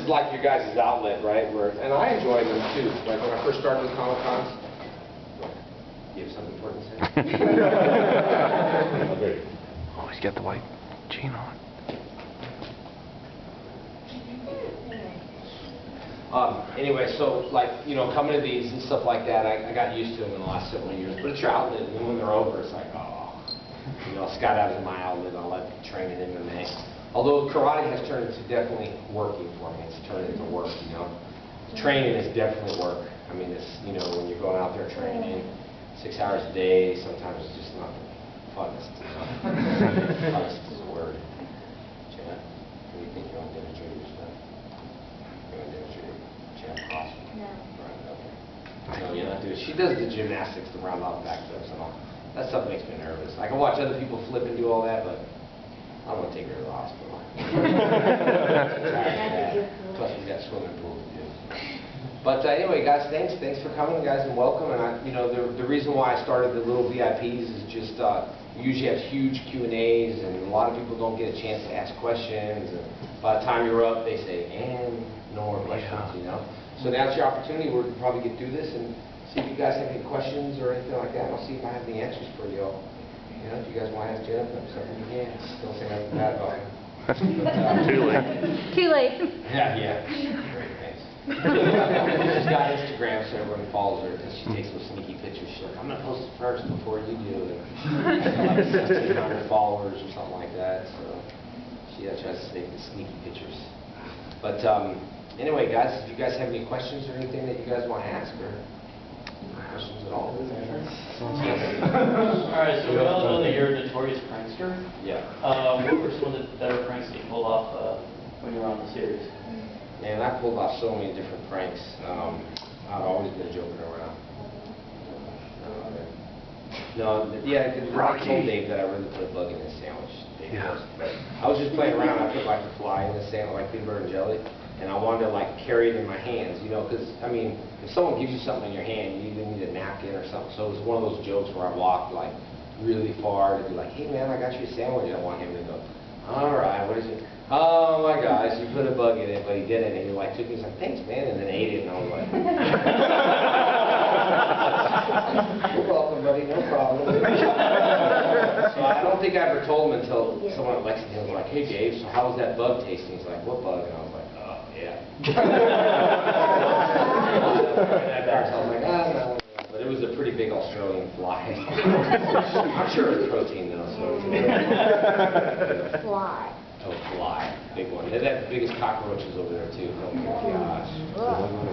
like your guys' outlet, right? And I enjoy them too. Like when I first started with Comic Cons. You have something important to say? Oh, he's got the white jean on. Anyway, so like, you know, coming to these and stuff like that, I got used to them in the last several years. But it's your outlet, and when they're over, it's like, oh, you know, Scott out is my outlet. I like training MMA. Although karate has turned into definitely working for me. It's turned into work, you know. Training is definitely work. I mean, it's, you know, when you're going out there training 6 hours a day, sometimes it's just not the funnest, you know. Funnest is a word. Jenna, what do you think? You want to demonstrate your stuff? You want to demonstrate Jenna Cross? No. Right, okay. No, you're not doing. She does the gymnastics, the round off back flips and all. That stuff makes me nervous. I can watch other people flip and do all that, but I don't want to take her to the hospital. Plus, we've got swimming pool to do. But anyway, guys, thanks for coming, guys, and welcome. And you know, the reason why I started the little VIPs is just we usually have huge Q&As, and a lot of people don't get a chance to ask questions. And by the time you're up, they say, "And no more questions," you know. So now's your opportunity. We'll probably get through this and see if you guys have any questions or anything like that. I'll see if I have the answers for you all. You know, if you guys want to ask Jennifer something, you can. Don't say nothing bad about her. Too late. Too late. Yeah. Great, thanks. She's got Instagram, so everyone follows her because she takes those sneaky pictures. She's like, I'm going to post it first before you do. And like 1,700 followers or something like that. So she tries to take the sneaky pictures. But anyway, guys, if you guys have any questions or anything that you guys want to ask, or questions at all? Alright, so we all know that you're a notorious prankster. Yeah. What were some of the better pranks that you pulled off when you were on the series? Man, I pulled off so many different pranks. I've always been joking around. I told Dave that I really put a bug in his sandwich. But I was just playing around. I put like a fly in the sandwich, like peanut butter and jelly, and I wanted to like carry it in my hands, you know, because I mean, if someone gives you something in your hand, you either need a napkin or something. So it was one of those jokes where I walked like really far to be like, "Hey man, I got you a sandwich." I want him to go, "All right, what is it?" "Oh my gosh, you put a bug in it," but he didn't, and he like took me, he's like, "Thanks man," and then ate it, and I was like, "You're welcome, buddy, no problem." So I don't think I ever told him until someone at Lexington was like, "Hey Dave, so how was that bug tasting?" He's like, "What bug?" And I was like, "Oh yeah." I was like, no. But it was a pretty big Australian fly. I'm sure it was protein though. So Fly. Oh, fly. Big one. They have the biggest cockroaches over there too. Oh my gosh.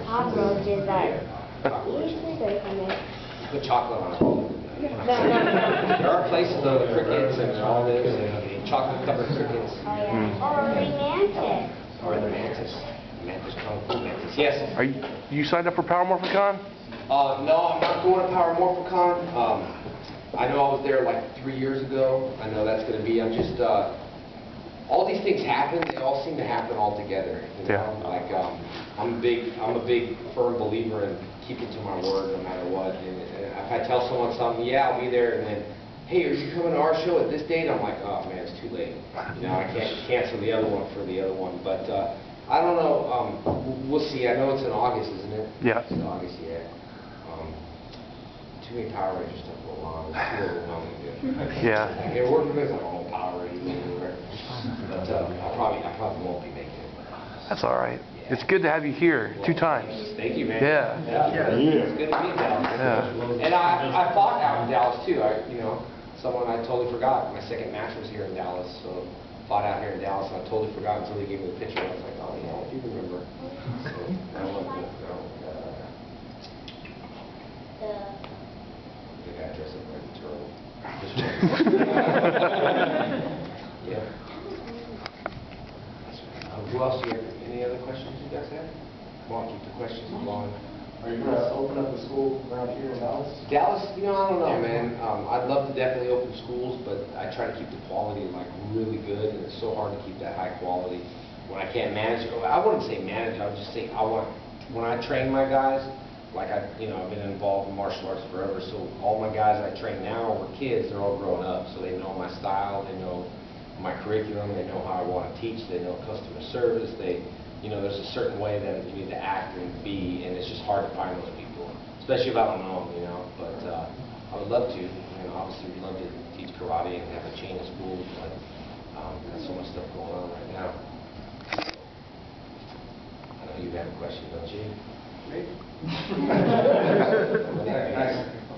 Cockroaches are Cockroaches. easily great for me. Put chocolate on it. No. There are places though, the crickets and all this, and chocolate covered crickets. Oh yeah. Or the mantis. Or the mantis. Mantis, Kung Fu mantis. Yes. Are you signed up for Power Morphicon? No, I'm not going to Power Morphicon. I know I was there like 3 years ago. I know that's going to be. I'm just. All these things happen. They all seem to happen all together. You know? Yeah. Like I'm a big firm believer in keeping to my word no matter what. And if I tell someone something, yeah, I'll be there, and then, hey, are you coming to our show at this date? I'm like, oh man, it's too late. You know, I can't cancel the other one for the other one. But I don't know. We'll see. I know it's in August, isn't it? Yeah. It's in August, yeah. Too many Power Rangers stuff go along. It's too overwhelming. Yeah. Yeah, we're like, oh, Power Rangers everywhere. But I probably won't be making it. That's all right. Yeah. It's good to have you here 2 times. Thank you, man. Yeah. It's good to be in Dallas. Yeah. And I fought out in Dallas too. Someone I totally forgot. My second match was here in Dallas, so fought out here in Dallas, and I totally forgot until they gave me the picture. I was like, oh yeah, I do remember. So I went with the guy dressed up like a turtle. Yeah. Who else do you have? Any other questions you guys have? Come on, keep the questions going. Are you going to open up a school around here in Dallas? Dallas, I don't know, man. I'd love to definitely open schools, but I try to keep the quality like really good, and it's so hard to keep that high quality when I can't manage it. I wouldn't say manage. I would just say when I train my guys, like I've been involved in martial arts forever, so all my guys I train now were kids. They're all grown up, so they know my style, they know my curriculum, they know how I want to teach, they know customer service, they you know, there's a certain way that you need to act and be, and it's just hard to find those people, especially if I don't know them, you know. But I would love to, you know, obviously we'd love to teach karate and have a chain of schools, but got so much stuff going on right now. I know you have a question, don't you? Great.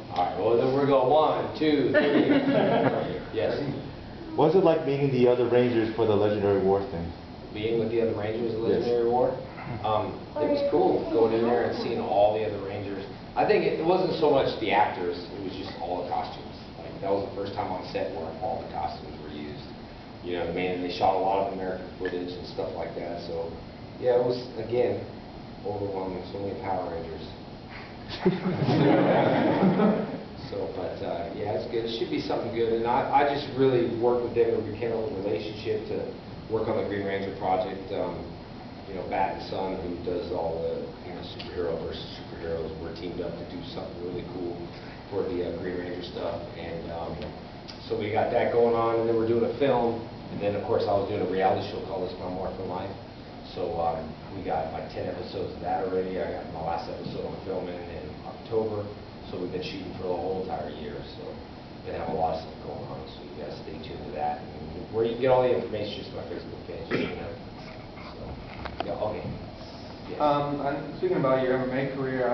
All right, well, then we're going 1, 2, 3. Yes. What's it like meeting the other Rangers for the Legendary War thing? Being with the other Rangers at Legendary War, it was cool going in there and seeing all the other Rangers. I think it wasn't so much the actors, it was just all the costumes. Like, that was the first time on set where all the costumes were used. You know what I mean? And they shot a lot of American footage and stuff like that. So, yeah, it was, again, overwhelming. So many Power Rangers. Yeah, it's good. It should be something good. And I just really worked with them to rekindle the relationship to work on the Green Ranger project. You know, Bat and Son, who does all the, you know, superhero versus superheroes, we're teamed up to do something really cool for the Green Ranger stuff. And so we got that going on, and then we're doing a film. And then, of course, I was doing a reality show called This My Morphin Life. So we got like 10 episodes of that already. I got my last episode on filming in October. So we've been shooting for the whole entire year. So we're going to have a lot of stuff going on. So you guys stay tuned to that. And where you can get all the information is my Facebook page. You know. So, yeah, okay. Yes. And speaking about your MMA career,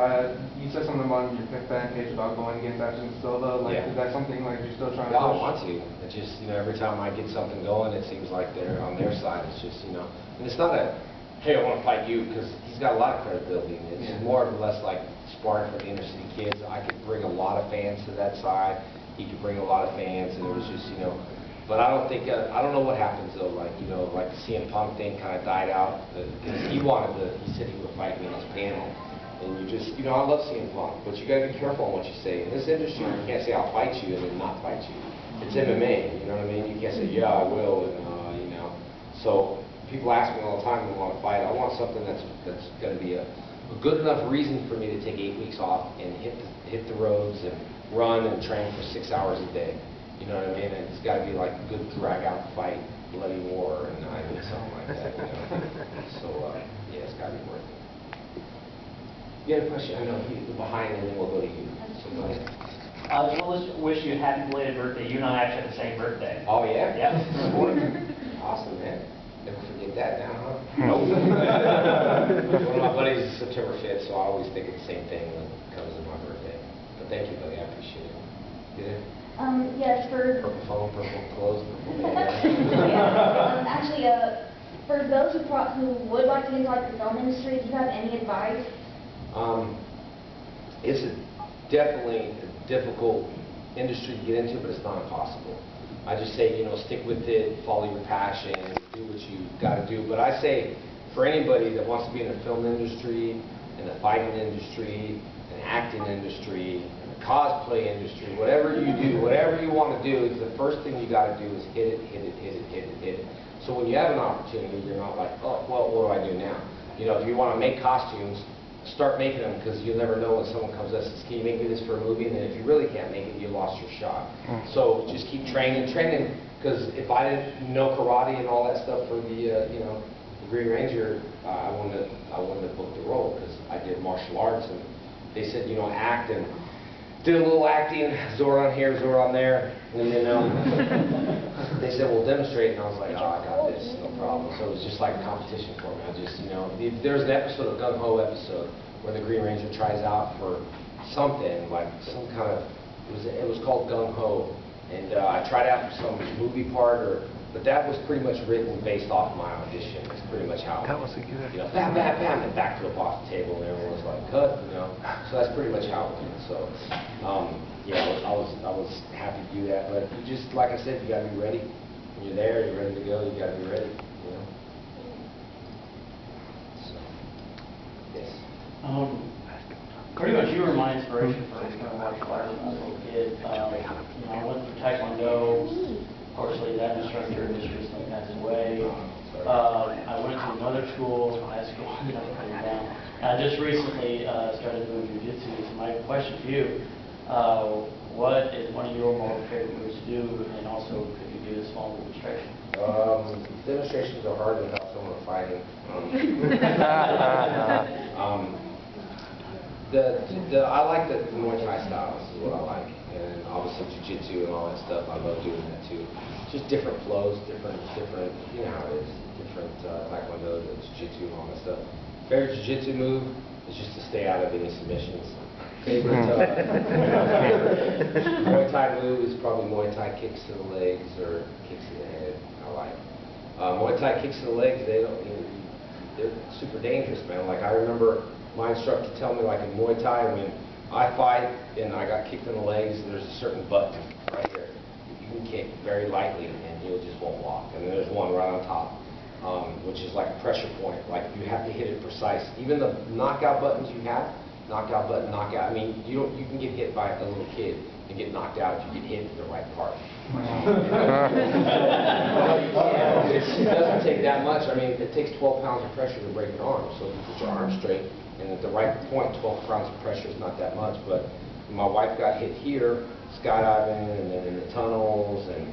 you said something about your fan page about going against Anderson Silva. Like, Yeah. is that something like you're still trying to Yeah, I push? want to. It's just, you know, every time I get something going, it seems like they're on their side. It's just, you know, and it's not a, hey, I want to fight you, because he's got a lot of credibility. It's more or less like sparring for the inner city kids. I could bring a lot of fans to that side. He could bring a lot of fans, and it was just, you know, but I don't think, I don't know what happens though, like, you know, like the CM Punk thing kind of died out, because he said he would fight me on his panel, and you just, you know, I love CM Punk, but you got to be careful on what you say. In this industry, you can't say I'll fight you and then not fight you. It's MMA, you know what I mean? You can't say, yeah, I will, and, you know, so people ask me all the time when I want to fight. I want something that's going to be a good enough reason for me to take 8 weeks off and hit the roads and run and train for 6 hours a day. You know what I mean? And it's got to be like a good drag-out fight, bloody war, and I need something like that. You know? So yeah, it's got to be worth it. You had a question? I know you're behind, and then we'll go to you. So go ahead. I just want to wish you a happy belated birthday. You and I actually have the same birthday. Oh yeah? Yeah. Awesome, man. Never forget that now, huh? Nope. One of my buddies is September 5th, so I always think it's the same thing when it comes to my birthday. But thank you, buddy. I appreciate it. Get it? Yes, for Purple phone, purple clothes, purple actually, for those who would like to get into like the film industry, do you have any advice? It's definitely a difficult industry to get into, but it's not impossible. I just say, you know, stick with it, follow your passion, do what you got to do. But I say, for anybody that wants to be in the film industry, in the fighting industry, an acting industry, cosplay industry, whatever you do, whatever you want to do, is the first thing you got to do is hit it, hit it, hit it, hit it, hit it. So when you have an opportunity, you're not like, oh, well, what do I do now? You know, if you want to make costumes, start making them, because you'll never know when someone comes up and says, can you make me this for a movie? And then if you really can't make it, you lost your shot. So just keep training, because if I didn't know karate and all that stuff for the, you know, the Green Ranger, I wouldn't have booked the role, because I did martial arts, and they said, you know, act, and did a little acting, Zoran here, Zoran there, and then they said, well, demonstrate, and I was like, oh, I got this, no problem. So it was just like a competition for me. I just, you know, there's an episode, a Gung Ho episode, where the Green Ranger tries out for something, like some kind of, it was called Gung Ho, and I tried out for some movie part, but that was pretty much written based off my audition. It's pretty much how, That was a good you know, bam, bam, bam, and backflip off the table, and everyone was like, cut, you know. So that's pretty much how it went. So, yeah, I was happy to do that. But you just, like I said, you got to be ready. When you're there, you're ready to go. You got to be ready, you know. So, yes. Pretty much you were my inspiration for martial arts when I was a little kid. You know, I went through Taekwondo. Unfortunately, that instructor just recently passed away. I went to another school, high school, you know, down. And I just recently started doing jiu-jitsu. So my question to you, what is one of your more favorite moves to do, and also could you do a small demonstration? Demonstrations are hard without someone fighting. I like the Muay Thai styles is what I like, and obviously Jiu-Jitsu and all that stuff. I love doing that too. Just different flows, different. You know how it is. Different Taekwondo, the Jiu-Jitsu, and all that stuff. Favorite Jiu-Jitsu move is just to stay out of any submissions. Favorite Muay Thai move is probably Muay Thai kicks to the legs or kicks to the head. I like. Muay Thai kicks to the legs. They're super dangerous, man. Like I remember my instructor tell me, like in Muay Thai, when I fight and I got kicked in the legs, there's a certain button right here. You can kick very lightly and you just won't walk. And then there's one right on top, which is like a pressure point. Like you have to hit it precise. Even the knockout buttons you have, knockout button, knockout. I mean, you can get hit by a little kid and get knocked out if you get hit in the right part. It doesn't take that much. I mean, it takes 12 pounds of pressure to break an arm. So if you put your arm straight and at the right point, 12 pounds of pressure is not that much. But my wife got hit here, skydiving, and then in the tunnels, and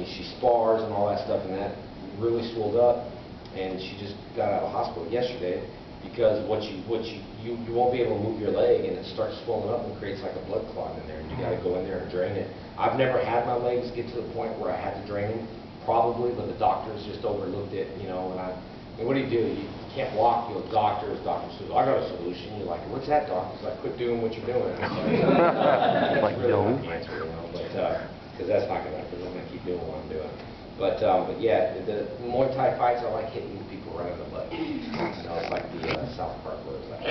she spars and all that stuff, and that really swelled up. And she just got out of the hospital yesterday because you won't be able to move your leg, and it starts swelling up and creates like a blood clot in there. And you got to go in there and drain it. I've never had my legs get to the point where I had to drain them, probably, but the doctors just overlooked it, you know. And what do? You can't walk. You go, doctor says, I got a solution. You're like, what's that, doc? He's like, quit doing what you're doing. Like, really no. not the answer, you know, but because that's not going to happen. I'm going to keep doing what I'm doing. But yeah, the Muay Thai fights, I like hitting people right in the butt. You know, it's like the South Park where it's like,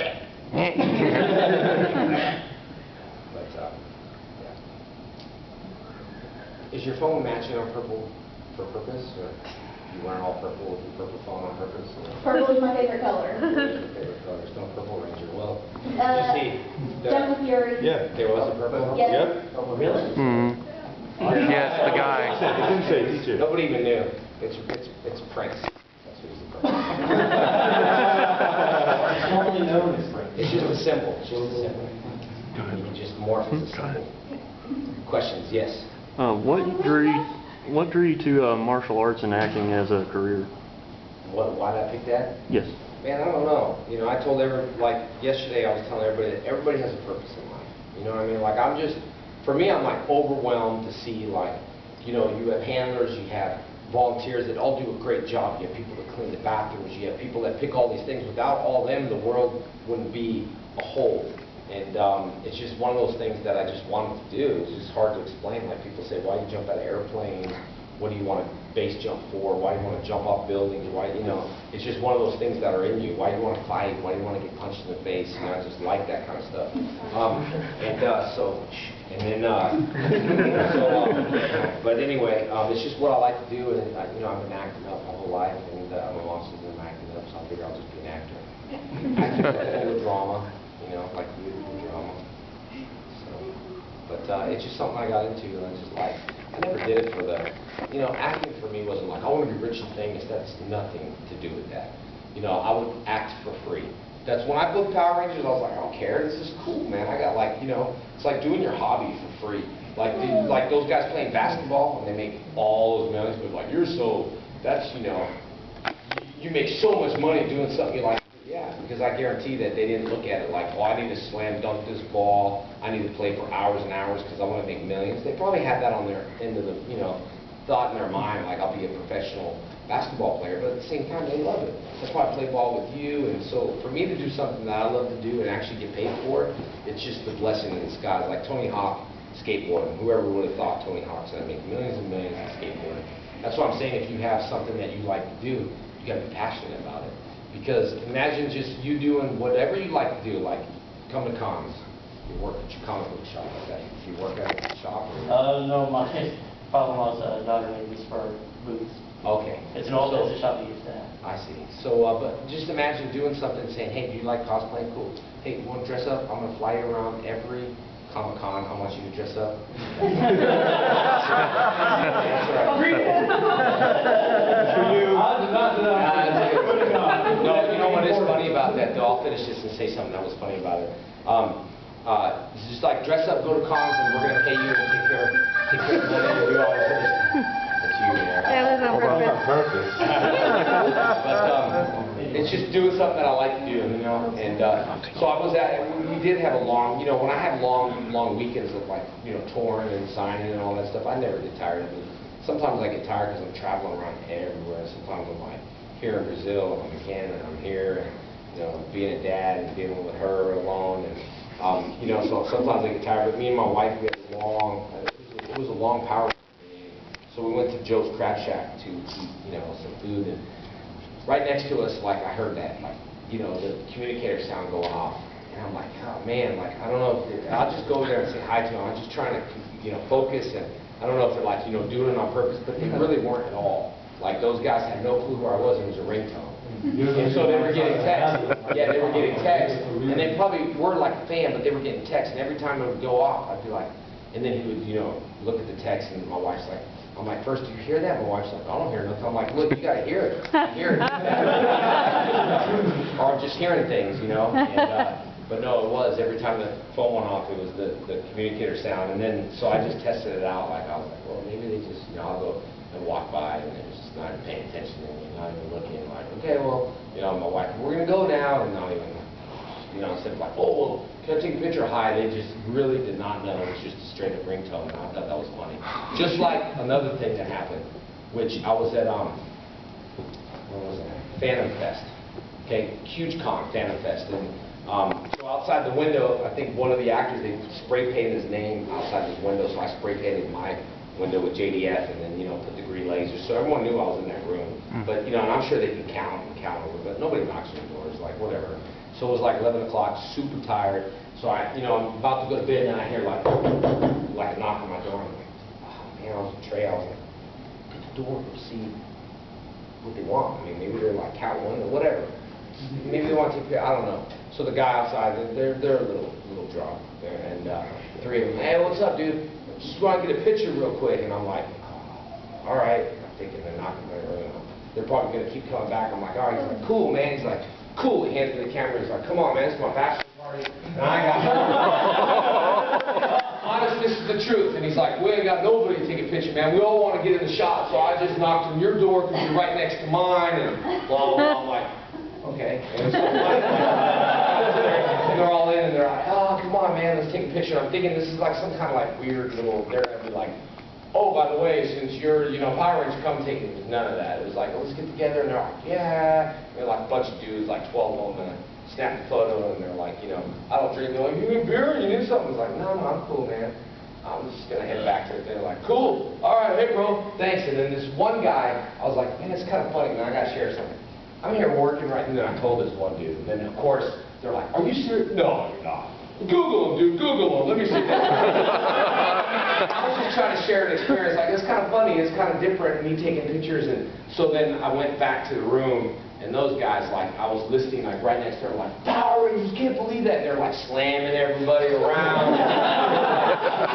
but yeah. Is your phone matching on purple for purpose, or you wearing all purple with your purple phone on purpose? Or? Purple is my favorite color. What is your favorite color? It's no Purple Ranger. Well, you see, Jungle Fury. Yeah. there was a purple one? Yes. Yep. Oh, really? Mm. Yes, the guy. It didn't say teacher. Nobody even knew. It's Prince. That's who's the purple. Formerly known as Frank. It's just a symbol. It's just a symbol. You can just morph as a symbol. Questions? Yes. What drew you to martial arts and acting as a career? Why did I pick that? Yes. Man, I don't know. You know, I told like yesterday I was telling everybody that everybody has a purpose in life. You know what I mean? Like for me, I'm like overwhelmed to see, like, you know, you have handlers, you have volunteers that all do a great job. You have people that clean the bathrooms, you have people that pick all these things. Without all them, the world wouldn't be a whole. And it's just one of those things that I just wanted to do. It's just hard to explain. Like people say, why do you jump out of airplanes? What do you want to base jump for? Why do you want to jump off buildings? Why, you know, it's just one of those things that are in you. Why do you want to fight? Why do you want to get punched in the face? You know, I just like that kind of stuff. But anyway, it's just what I like to do, and you know, I've been acting up my whole life, and my mom says I'm acting up, so I figure I'll just be an actor. Acting with drama, you know, like you do drama. So, but it's just something I got into, and I just like. I never did it for you know, acting for me wasn't like, I want to be rich and famous. That's nothing to do with that. You know, I would act for free. That's when I booked Power Rangers, I was like, I don't care. This is cool, man. I got like, you know, it's like doing your hobby for free. Like those guys playing basketball, and they make all those millions, but like, that's, you know, you make so much money doing something you like. Yeah, because I guarantee that they didn't look at it like, oh, I need to slam dunk this ball, I need to play for hours and hours because I want to make millions. They probably had that on their end of the, you know, thought in their mind, like, I'll be a professional basketball player, but at the same time, they love it. That's why I play ball with you, and so for me to do something that I love to do and actually get paid for it, it's just the blessing in disguise. Like Tony Hawk skateboarding, whoever would have thought Tony Hawk's going to make millions and millions in skateboarding. That's what I'm saying, if you have something that you like to do, you got to be passionate about it. Because imagine just you doing whatever you like to do, like come to cons, you work at your comic book shop, like that. You work at a shop? Or No, my father-in-law's daughter made this for booths. Okay. It's an old shop he used to have. I see. So, but just imagine doing something saying, hey, do you like cosplaying? Cool. Hey, you want to dress up? I'm going to fly you around every Comic-Con. I want you to dress up. That's right. For you. No, you know what is funny about that, though? I'll finish this and say something that was funny about it. It's just like dress up, go to cons, and we're going to pay you to take care of money and do all this other stuff. But you, man. That was on Well, on purpose. purpose. But it's just doing something that I like to do, you know. And so I was at. We did have a long, you know, when I have long weekends of like, you know, touring and signing and all that stuff, I never get tired of it. Sometimes I get tired because I'm traveling around everywhere. Sometimes I'm like here in Brazil, I'm in Canada, I'm here, and you know, being a dad and dealing with her alone, and you know, so sometimes I get tired. But me and my wife, we had a long. It was a long power. So we went to Joe's Crab Shack to eat, you know, some food, and right next to us, like I heard that, like, you know, the communicator sound going off, and I'm like, oh man, like I don't know if I'll just go there and say hi to them. I'm just trying to, you know, focus, and I don't know if they're like, you know, doing it on purpose, but they really weren't at all. Like those guys had no clue who I was, and it was a ringtone. And so they were getting texts. Yeah, they were getting texts, and they probably were like a fan, but they were getting texts, and every time it would go off, I'd be like, and then he would, you know, look at the text, and my wife's like, I'm like, first, do you hear that? My wife's like, I don't hear nothing. I'm like, look, you gotta hear it. Hear it. Or I'm just hearing things, you know. And, but no, it was every time the phone went off, it was the communicator sound, and then so I just tested it out. Like I was like, well, maybe they just, you know, I'll go and walk by, and they're just not even paying attention to me, not even looking. Like, okay, well, you know, my wife, we're gonna go now, and not even, you know, instead of like, oh, well, can I take a picture? Hi. They just really did not know. It was just a straight up ringtone, and I thought that was funny. Just like another thing that happened, which I was at, what was it? Phantom Fest. Okay, huge con, Phantom Fest, and so outside the window, I think one of the actors, they spray painted his name outside his window, so I spray painted my window with JDF, and then, you know, put the green laser, so everyone knew I was in that room. But, you know, and I'm sure they can count over, but nobody knocks on the doors, like, whatever. So it was like 11 o'clock, super tired, so I, you know, I'm about to go to bed, and I hear like a knock on my door, and I'm like, oh man, I was in Trey, I was like, get the door, go see what they want. I mean, maybe they're like counting or whatever. Maybe they want to take, I don't know. So the guy outside, they're a little drunk, and three of them, hey, what's up, dude? Just want to get a picture real quick, and I'm like, oh, all right. I'm thinking they're knocking my room. They're probably going to keep coming back. I'm like, all right. He's like, cool, man. He's like, cool. He hands me the camera. He's like, come on, man. It's my bachelor party. And I got honest, this is the truth. And he's like, we ain't got nobody to take a picture, man. We all want to get in the shot, so I just knocked on your door because you're right next to mine, and blah, blah, blah. I'm like, okay. And so and they're all in, and they're like, oh, come on, man, let's take a picture. I'm thinking this is like some kind of like weird little, they're going to be like, oh, by the way, since you're, you know, Power Rangers, come take it. It was none of that. It was like, let's get together, and they're like, yeah. And they're like a bunch of dudes, like 12 of them, and snap a photo, and they're like, you know, I don't drink. They're like, you need beer? You need something? I was like, no, I'm cool, man. I'm just going to head back to it. They're like, cool. All right, hey, bro, thanks. And then this one guy, I was like, man, it's kind of funny, man. I got to share something. I'm here working right now. And I told this one dude. And then, of course, they're like, are you serious? No, you're not. Google him, dude. Google him. Let me see that. I was just trying to share an experience. Like, it's kind of funny. It's kind of different, me taking pictures. And so then I went back to the room, and those guys, like, I was listening, like, right next door, like, Power Rangers, you can't believe that. And they're, like, slamming everybody around,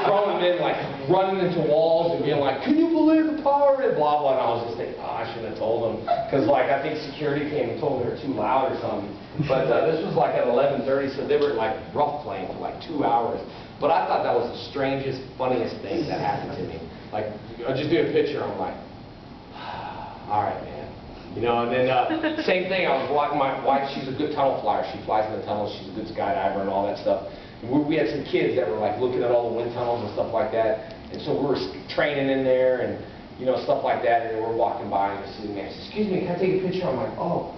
throwing them in, like, running into walls and being like, can you believe the Power Rangers, blah, blah. And I was just thinking, oh, I shouldn't have told them. Because, like, I think security came and told me they were too loud or something. But this was, like, at 11:30, so they were, like, rough playing for, like, 2 hours. But I thought that was the strangest, funniest thing that happened to me. Like, I just do a picture, I'm like, all right, man. You know, and then same thing, I was walking, my wife, she's a good tunnel flyer. She flies in the tunnels, she's a good skydiver and all that stuff. And we had some kids that were like looking at all the wind tunnels and stuff like that. And so we were training in there and, you know, stuff like that. And then we're walking by and we see the man, excuse me, can I take a picture? I'm like, oh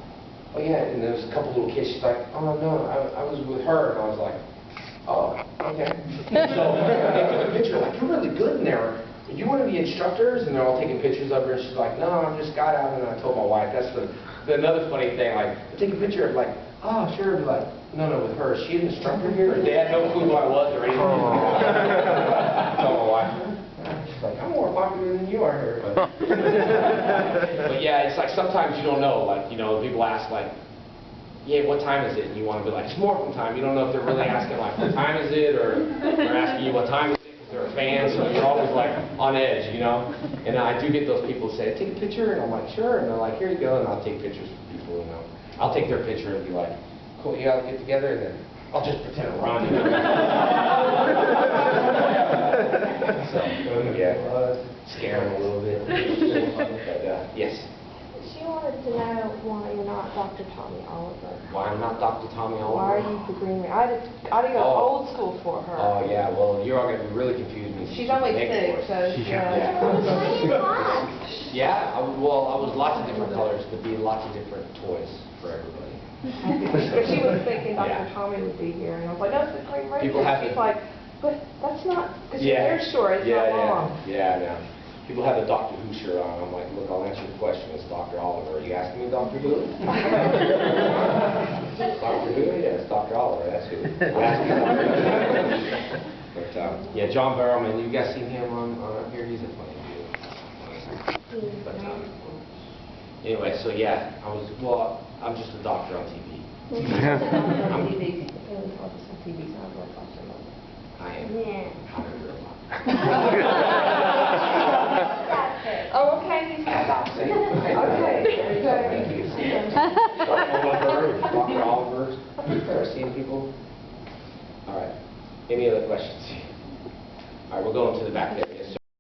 yeah. And there was a couple little kids, she's like, oh no, I was with her. And I was like, oh, okay. So they took a picture, like, you're really good in there. Are you one of the instructors? And they're all taking pictures of her, and she's like, no, I just got out, and I told my wife. That's another funny thing, like, take a picture of, like, oh, sure, be like, no, with her. Is she an instructor here? Or they had no clue who I was or anything. I told my wife. She's like, I'm more popular than you are here. But yeah, it's like sometimes you don't know, like, you know, people ask, like, yeah, what time is it? And you want to be like, it's morphin' time. You don't know if they're really asking, like, what time is it? Or they're asking you what time is it? They're a fan, so you're always like on edge, you know. And I do get those people who say, take a picture, and I'm like, sure. And they're like, here you go. And I'll take pictures of people, you know. I'll take their picture and be like, cool, you gotta get together, and then I'll just pretend to run. You know? So, yeah. scare them a little bit. But, yes, She wanted to know why you're not Dr. Tommy Oliver. why I'm not Dr. Tommy Why are Oliver? you the Green Ranger? I had to go Oh. old school for her. Oh, yeah, well, you're all going to be really confused me. She's only Naked 6, for so us. yeah. Yeah, I was lots of different colors, but be lots of different toys for everybody. But she was thinking Dr. Yeah. Tommy would be here, and I was like, no, it's the Green Ranger. People have She's it. like, but that's not, because your hair's short, it's not long. Yeah, I know. People have a Doctor Who shirt on. I'm like, look, I'll answer your question. It's Dr. Oliver. Are you asking me Doctor Who? Doctor Who? Yeah, it's Dr. Oliver. That's who. You asked me Dr. Who. But, yeah, John Barrowman, you guys seen him on up here? He's a funny dude. But, anyway, so yeah, I'm just a doctor on TV. I am. Yeah. I'm a real doctor. Oh, okay, he's got Dr. Okay. Dr. Oliver, ever seen people? All right. Any other questions? All right, we'll go into the back there.